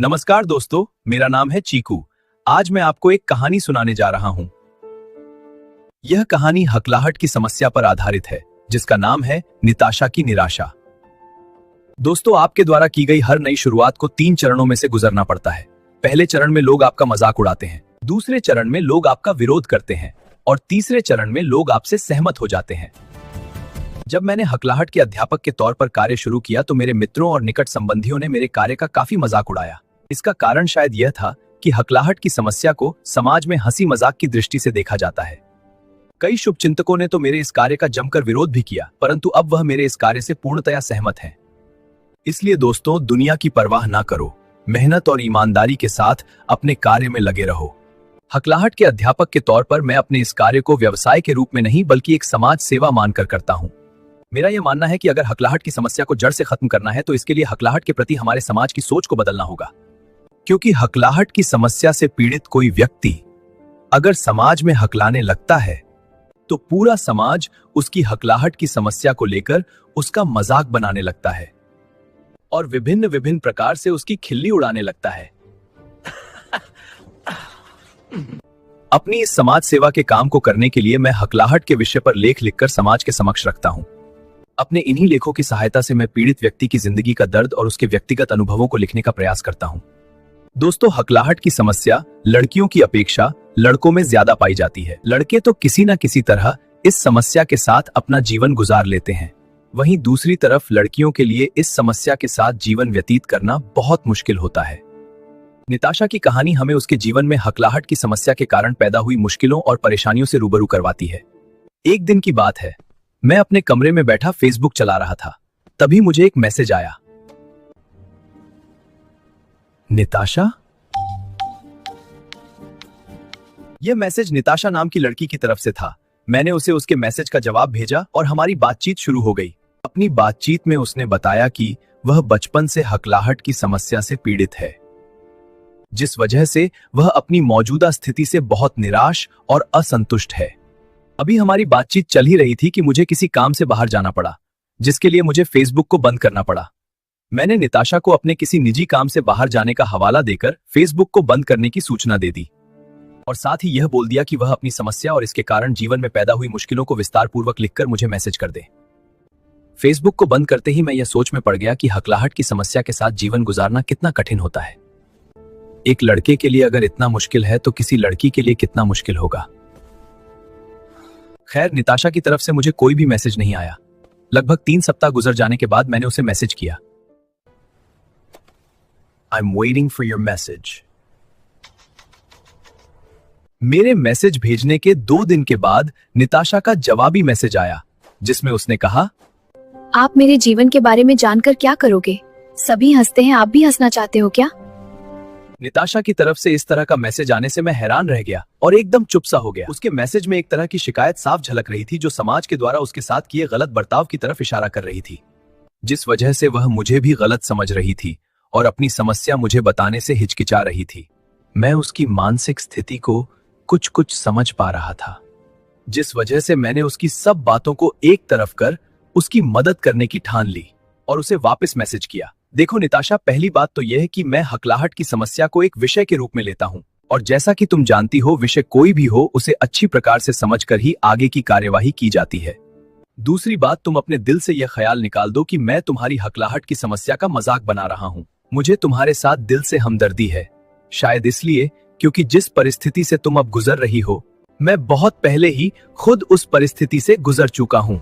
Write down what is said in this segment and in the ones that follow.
नमस्कार दोस्तों, मेरा नाम है चीकू। आज मैं आपको एक कहानी सुनाने जा रहा हूं। यह कहानी हकलाहट की समस्या पर आधारित है, जिसका नाम है निताशा की निराशा। दोस्तों, आपके द्वारा की गई हर नई शुरुआत को 3 चरणों में से गुजरना पड़ता है। पहले चरण में लोग आपका मजाक उड़ाते हैं, दूसरे चरण में लोग आपका विरोध करते हैं और तीसरे चरण में लोग आपसे सहमत हो जाते हैं। जब मैंने हकलाहट के अध्यापक के तौर पर कार्य शुरू किया तो मेरे मित्रों और निकट संबंधियों ने मेरे कार्य का काफी मजाक उड़ाया। इसका कारण शायद यह था कि हकलाहट की समस्या को समाज में हंसी मजाक की दृष्टि से देखा जाता है। कई शुभचिंतकों ने तो मेरे इस कार्य का जमकर विरोध भी किया, परंतु अब वह मेरे इस कार्य से पूर्णतया सहमत हैं। इसलिए दोस्तों, दुनिया की परवाह ना करो, मेहनत और ईमानदारी के साथ अपने कार्य में लगे रहो। हकलाहट के अध्यापक के तौर पर मैं अपने इस कार्य को व्यवसाय के रूप में नहीं बल्कि एक समाज सेवा मानकर करता हूँ। मेरा यह मानना है कि अगर हकलाहट की समस्या को जड़ से खत्म करना है तो इसके लिए हकलाहट के प्रति हमारे समाज की सोच को बदलना होगा। क्योंकि हकलाहट की समस्या से पीड़ित कोई व्यक्ति अगर समाज में हकलाने लगता है तो पूरा समाज उसकी हकलाहट की समस्या को लेकर उसका मजाक बनाने लगता है और विभिन्न विभिन्न प्रकार से उसकी खिल्ली उड़ाने लगता है। अपनी इस समाज सेवा के काम को करने के लिए मैं हकलाहट के विषय पर लेख लिखकर समाज के समक्ष रखता हूं। अपने इन्हीं लेखों की सहायता से मैं पीड़ित व्यक्ति की जिंदगी का दर्द और उसके व्यक्तिगत अनुभवों को लिखने का प्रयास करता हूं। दोस्तों, हकलाहट की समस्या लड़कियों की अपेक्षा लड़कों में ज्यादा पाई जाती है। लड़के तो किसी न किसी तरह इस समस्या के साथ अपना जीवन गुजार लेते हैं, वहीं दूसरी तरफ लड़कियों के लिए इस समस्या के साथ जीवन व्यतीत करना बहुत मुश्किल होता है। निताशा की कहानी हमें उसके जीवन में हकलाहट की समस्या के कारण पैदा हुई मुश्किलों और परेशानियों से रूबरू करवाती है। एक दिन की बात है, मैं अपने कमरे में बैठा फेसबुक चला रहा था। तभी मुझे एक मैसेज आया। निताशा? यह मैसेज निताशा नाम की लड़की की तरफ से था। मैंने उसे उसके मैसेज का जवाब भेजा और हमारी बातचीत शुरू हो गई। अपनी बातचीत में उसने बताया कि वह बचपन से हकलाहट की समस्या से पीड़ित है, जिस वजह से वह अपनी मौजूदा स्थिति से बहुत निराश और असंतुष्ट है। अभी हमारी बातचीत चल ही रही थी कि मुझे किसी काम से बाहर जाना पड़ा, जिसके लिए मुझे फेसबुक को बंद करना पड़ा। मैंने निताशा को अपने किसी निजी काम से बाहर जाने का हवाला देकर फेसबुक को बंद करने की सूचना दे दी और साथ ही यह बोल दिया कि वह अपनी समस्या और इसके कारण जीवन में पैदा हुई मुश्किलों को विस्तार पूर्वक लिखकर मुझे मैसेज कर दे। फेसबुक को बंद करते ही मैं यह सोच में पड़ गया कि हकलाहट की समस्या के साथ जीवन गुजारना कितना कठिन होता है। एक लड़के के लिए अगर इतना मुश्किल है तो किसी लड़की के लिए कितना मुश्किल होगा। खैर, निताशा की तरफ से मुझे कोई भी मैसेज नहीं आया। लगभग 3 सप्ताह गुजर जाने के बाद मैंने उसे मैसेज किया। I'm waiting for your message. मेरे मैसेज भेजने के 2 दिन के बाद निताशा का जवाबी मैसेज आया, जिसमें उसने कहा, आप मेरे जीवन के बारे में जानकर क्या करोगे? सभी हंसते हैं, आप भी हंसना चाहते हो क्या? निताशा की तरफ से इस तरह का मैसेज आने से मैं हैरान रह गया और एकदम चुप सा हो गया। उसके मैसेज में एक तरह की शिकायत साफ झलक रही थी, जो समाज के द्वारा उसके साथ किए गलत बर्ताव की तरफ इशारा कर रही थी, जिस वजह से वह मुझे भी गलत समझ रही थी और अपनी समस्या मुझे बताने से हिचकिचा रही थी। मैं उसकी मानसिक स्थिति को कुछ कुछ समझ पा रहा था, जिस वजह से मैंने उसकी सब बातों को एक तरफ कर उसकी मदद करने की ठान ली और उसे वापस मैसेज किया। देखो निताशा, पहली बात तो यह है कि मैं हकलाहट की समस्या को एक विषय के रूप में लेता हूं और जैसा कि तुम जानती हो, विषय कोई भी हो उसे अच्छी प्रकार से समझकर ही आगे की कार्यवाही की जाती है। दूसरी बात, तुम अपने दिल से यह ख्याल निकाल दो कि मैं तुम्हारी हकलाहट की समस्या का मजाक बना रहा हूं। मुझे तुम्हारे साथ दिल से हमदर्दी है, शायद इसलिए क्योंकि जिस परिस्थिति से तुम अब गुजर रही हो, मैं बहुत पहले ही खुद उस परिस्थिति से गुजर चुका हूं।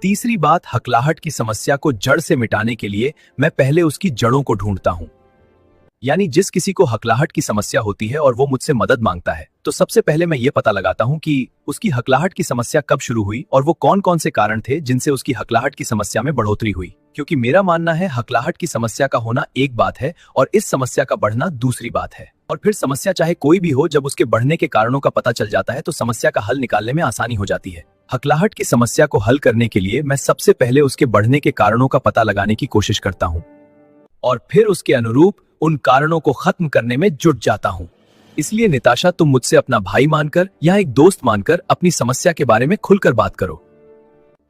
तीसरी बात, हकलाहट की समस्या को जड़ से मिटाने के लिए मैं पहले उसकी जड़ों को ढूंढता हूं। यानी जिस किसी को हकलाहट की समस्या होती है और वो मुझसे मदद मांगता है, तो सबसे पहले मैं ये पता लगाता हूं कि उसकी हकलाहट की समस्या कब शुरू हुई और वो कौन कौन से कारण थे जिनसे उसकी हकलाहट की समस्या में बढ़ोतरी हुई। क्योंकि मेरा मानना है, हकलाहट की समस्या का होना एक बात है और इस समस्या का बढ़ना दूसरी बात है। और फिर समस्या चाहे कोई भी हो, जब उसके बढ़ने के कारणों का पता चल जाता है तो समस्या का हल निकालने में आसानी हो जाती है। हकलाहट की समस्या को हल करने के लिए मैं सबसे पहले उसके बढ़ने के कारणों का पता लगाने की कोशिश करता हूं और फिर उसके अनुरूप उन कारणों को खत्म करने में जुट जाता हूं। इसलिए निताशा, तुम मुझसे अपना भाई मानकर या एक दोस्त मानकर अपनी समस्या के बारे में खुलकर बात करो।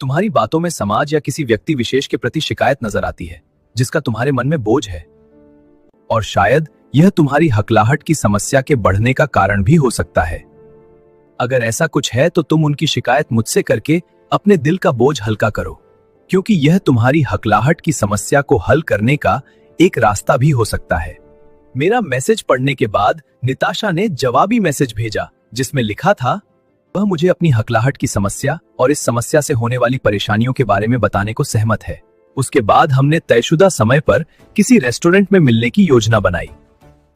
तुम्हारी बातों में समाज या किसी व्यक्ति विशेष के प्रति शिकायत नजर आती है, जिसका तुम्हारे मन में बोझ है। और शायद यह तुम्हारी हकलाहट की समस्या के बढ़ने का कारण भी हो सकता है। अगर ऐसा कुछ है तो तुम उनकी शिकायत मुझसे करके अपने दिल का बोझ हल्का करो, क्योंकि यह तुम्हारी हकलाहट की समस्या को हल करने का एक रास्ता भी हो सकता है। मेरा मैसेज पढ़ने के बाद निताशा ने जवाबी मैसेज भेजा जिसमें लिखा था, वह मुझे अपनी हकलाहट की समस्या और इस समस्या से होने वाली परेशानियों के बारे में बताने को सहमत है। उसके बाद हमने तयशुदा समय पर किसी रेस्टोरेंट में मिलने की योजना बनाई।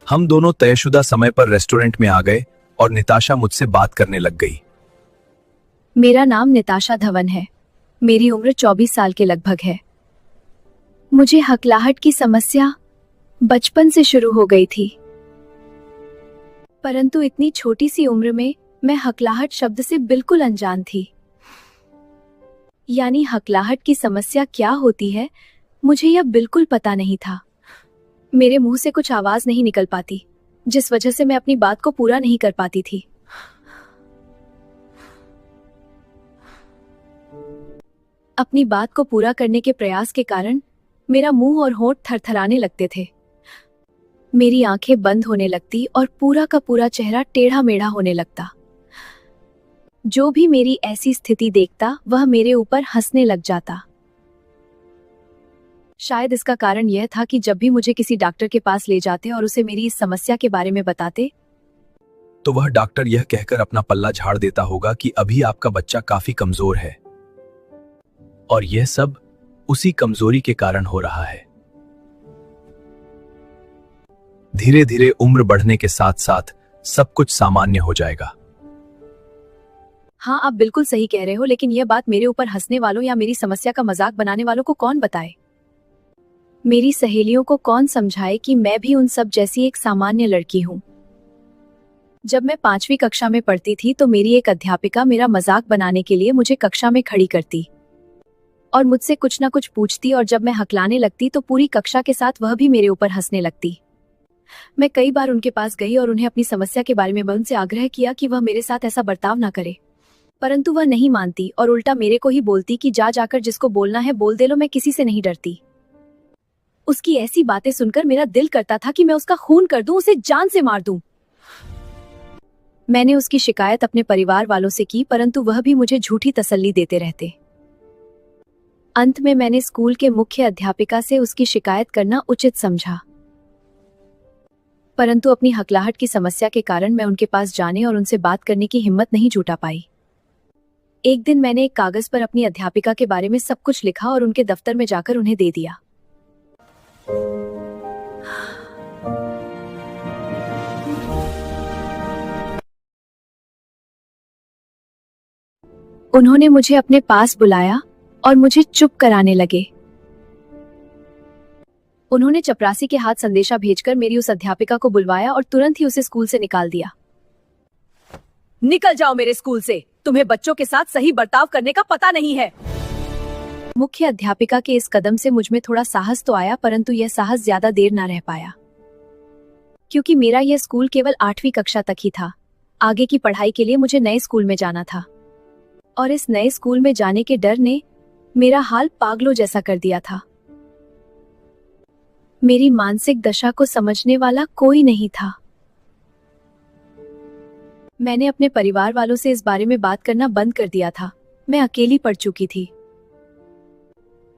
हम दोनों तयशुदा समय पर रेस्टोरेंट में आ गए और निताशा मुझसे बात करने लग गई। मेरा नाम निताशा धवन है। मेरी उम्र 24 साल के लगभग है। मुझे हकलाहट की समस्या बचपन से शुरू हो गई थी, परंतु इतनी छोटी सी उम्र में मैं हकलाहट शब्द से बिल्कुल अनजान थी। यानी हकलाहट की समस्या क्या होती है, मुझे यह बिल्कुल पता नहीं था। मेरे मुंह से कुछ आवाज नहीं निकल पाती, जिस वजह से मैं अपनी बात को पूरा नहीं कर पाती थी। अपनी बात को पूरा करने के प्रयास के कारण मेरा मुंह और होंठ थरथराने लगते थे। मेरी आंखें बंद होने लगती और पूरा का पूरा चेहरा टेढ़ा मेढ़ा होने लगता। जो भी मेरी ऐसी स्थिति देखता वह मेरे ऊपर हंसने लग जाता। शायद इसका कारण यह था कि जब भी मुझे किसी डॉक्टर के पास ले जाते और उसे मेरी इस समस्या के बारे में बताते, तो वह डॉक्टर यह कहकर अपना पल्ला झाड़ देता होगा कि अभी आपका बच्चा काफी कमजोर है और यह सब उसी कमजोरी के कारण हो रहा है। धीरे धीरे उम्र बढ़ने के साथ साथ सब कुछ सामान्य हो जाएगा। हाँ, आप बिल्कुल सही कह रहे हो, लेकिन यह बात मेरे ऊपर हंसने वालों या मेरी समस्या का मजाक बनाने वालों को कौन बताए? मेरी सहेलियों को कौन समझाए कि मैं भी उन सब जैसी एक सामान्य लड़की हूँ? जब मैं 5वीं कक्षा में पढ़ती थी तो मेरी एक अध्यापिका मेरा मजाक बनाने के लिए मुझे कक्षा में खड़ी करती और मुझसे कुछ ना कुछ पूछती, और जब मैं हकलाने लगती तो पूरी कक्षा के साथ वह भी मेरे ऊपर हंसने लगती। मैं कई बार उनके पास गई और उन्हें अपनी समस्या के बारे में उनसे आग्रह किया कि वह मेरे साथ ऐसा बर्ताव ना करे, परंतु वह नहीं मानती और उल्टा मेरे को ही बोलती कि जा जाकर जिसको बोलना है बोल दे लो, मैं किसी से नहीं डरती। उसकी ऐसी बातें सुनकर मेरा दिल करता था कि मैं उसका खून कर दूं, उसे जान से मार दूं। मैंने उसकी शिकायत अपने परिवार वालों से की, परंतु वह भी मुझे झूठी तसल्ली देते रहते। अंत में मैंने स्कूल के मुख्य अध्यापिका से उसकी शिकायत करना उचित समझा, परंतु अपनी हकलाहट की समस्या के कारण मैं उनके पास जाने और उनसे बात करने की हिम्मत नहीं जुटा पाई। एक दिन मैंने एक कागज पर अपनी अध्यापिका के बारे में सब कुछ लिखा और उनके दफ्तर में जाकर उन्हें दे दिया। उन्होंने मुझे अपने पास बुलाया और मुझे चुप कराने लगे। उन्होंने चपरासी के हाथ संदेशा भेजकर मेरी उस अध्यापिका को बुलवाया और तुरंत ही उसे स्कूल से निकाल दिया। निकल जाओ मेरे स्कूल से, तुम्हें बच्चों के साथ सही बर्ताव करने का पता नहीं है। मुख्य अध्यापिका के इस कदम से मुझ में थोड़ा साहस तो आया, परंतु यह साहस ज्यादा देर ना रह पाया, क्योंकि मेरा यह स्कूल केवल 8वीं कक्षा तक ही था। आगे की पढ़ाई के लिए मुझे नए स्कूल में जाना था और इस नए स्कूल में जाने के डर ने मेरा हाल पागलों जैसा कर दिया था। मेरी मानसिक दशा को समझने वाला कोई नहीं था। मैंने अपने परिवार वालों से इस बारे में बात करना बंद कर दिया था। मैं अकेली पड़ चुकी थी।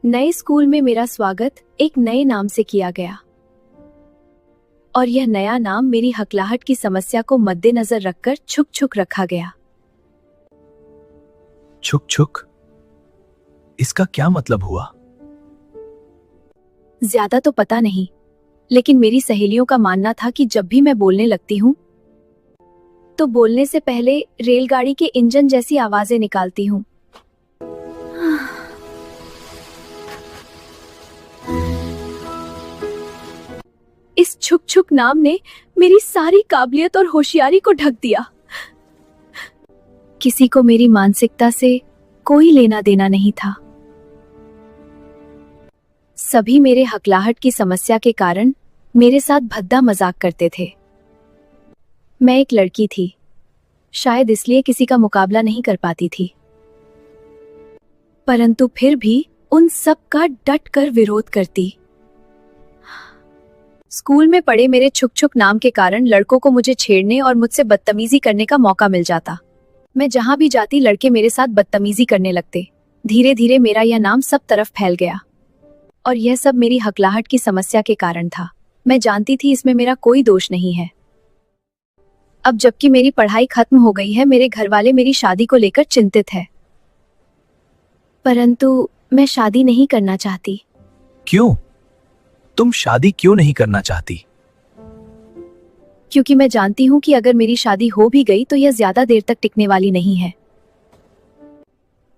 नए स्कूल में मेरा स्वागत एक नए नाम से किया गया और यह नया नाम मेरी हकलाहट की समस्या को मद्देनजर रखकर छुक छुक रखा गया। छुक छुक, इसका क्या मतलब हुआ? ज्यादा तो पता नहीं, लेकिन मेरी सहेलियों का मानना था कि जब भी मैं बोलने लगती हूँ तो बोलने से पहले रेलगाड़ी के इंजन जैसी आवाजें निकालती हूँ। इस छुक छुक नाम ने मेरी सारी काबिलियत और होशियारी को ढक दिया। किसी को मेरी मानसिकता से कोई लेना देना नहीं था। सभी मेरे हकलाहट की समस्या के कारण मेरे साथ भद्दा मजाक करते थे। मैं एक लड़की थी, शायद इसलिए किसी का मुकाबला नहीं कर पाती थी, परंतु फिर भी उन सब का डट कर विरोध करती। स्कूल में पढ़े मेरे छुक छुक नाम के कारण लड़कों को मुझे छेड़ने और मुझसे बदतमीजी करने का मौका मिल जाता। मैं जहां भी जाती लड़के मेरे साथ बदतमीजी करने लगते। धीरे धीरे मेरा यह नाम सब तरफ फैल गया और यह सब मेरी हकलाहट की समस्या के कारण था। मैं जानती थी इसमें मेरा कोई दोष नहीं है। अब जबकि मेरी पढ़ाई खत्म हो गई है, मेरे घर वाले मेरी शादी को लेकर चिंतित है, परंतु मैं शादी नहीं करना चाहती। क्यों? तुम शादी क्यों नहीं करना चाहती? क्योंकि मैं जानती हूँ कि अगर मेरी शादी हो भी गई तो यह ज्यादा देर तक टिकने वाली नहीं है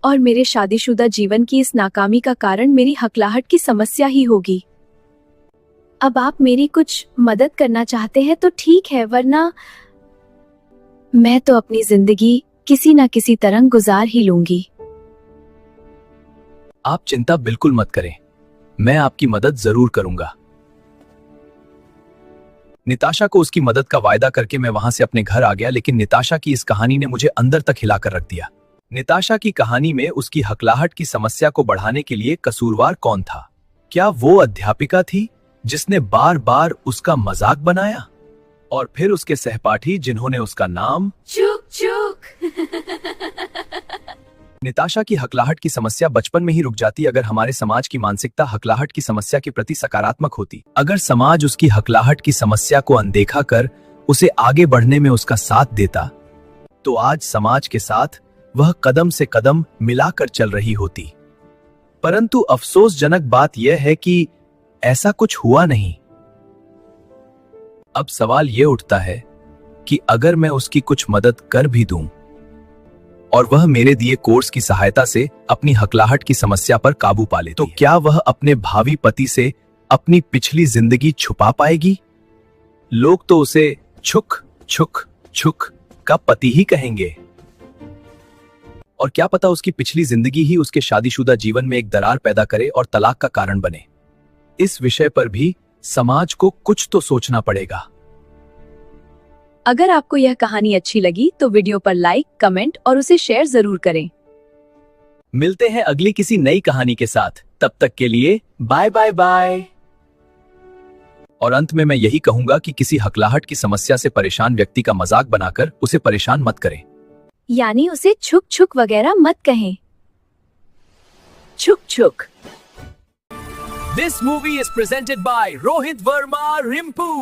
और मेरे शादीशुदा जीवन की इस नाकामी का कारण मेरी हकलाहट की समस्या ही होगी। अब आप मेरी कुछ मदद करना चाहते हैं तो ठीक है, वरना मैं तो अपनी जिंदगी किसी न किसी तरह गुजार ही लूंगी। आप चिंता बिल्कुल मत करें, मैं आपकी मदद जरूर करूंगा। निताशा को उसकी मदद का वायदा करके मैं वहां से अपने घर आ गया, लेकिन निताशा की इस कहानी ने मुझे अंदर तक हिलाकर रख दिया। निताशा की कहानी में उसकी हकलाहट की समस्या को बढ़ाने के लिए कसूरवार कौन था? क्या वो अध्यापिका थी जिसने बार बार उसका मजाक बनाया, और फिर उसके सहपाठी जिन्होंने उसका नाम चुक चुक। निताशा की हकलाहट की समस्या बचपन में ही रुक जाती अगर हमारे समाज की मानसिकता हकलाहट की समस्या के प्रति सकारात्मक होती। अगर समाज उसकी हकलाहट की समस्या को अनदेखा कर उसे आगे बढ़ने में उसका साथ देता, तो आज समाज के साथ वह कदम से कदम मिलाकर चल रही होती। परंतु अफसोसजनक बात यह है कि ऐसा कुछ हुआ नहीं। अब सवाल यह उठता है कि अगर मैं उसकी कुछ मदद कर भी दूं और वह मेरे दिए कोर्स की सहायता से अपनी हकलाहट की समस्या पर काबू पा ले, तो क्या वह अपने भावी पति से अपनी पिछली जिंदगी छुपा पाएगी? लोग तो उसे छुक छुक छुक का पति ही कहेंगे, और क्या पता उसकी पिछली जिंदगी ही उसके शादीशुदा जीवन में एक दरार पैदा करे और तलाक का कारण बने। इस विषय पर भी समाज को कुछ तो सोचना पड़ेगा। अगर आपको यह कहानी अच्छी लगी तो वीडियो पर लाइक, कमेंट और उसे शेयर जरूर करें। मिलते हैं अगली किसी नई कहानी के साथ, तब तक के लिए बाय बाय बाय। और अंत में मैं यही कहूंगा कि किसी हकलाहट की समस्या से परेशान व्यक्ति का मजाक बनाकर उसे परेशान मत करें, यानी उसे छुक छुक वगैरह मत कहें। छुक छुक। This movie is presented by Rohit Verma Rimpu.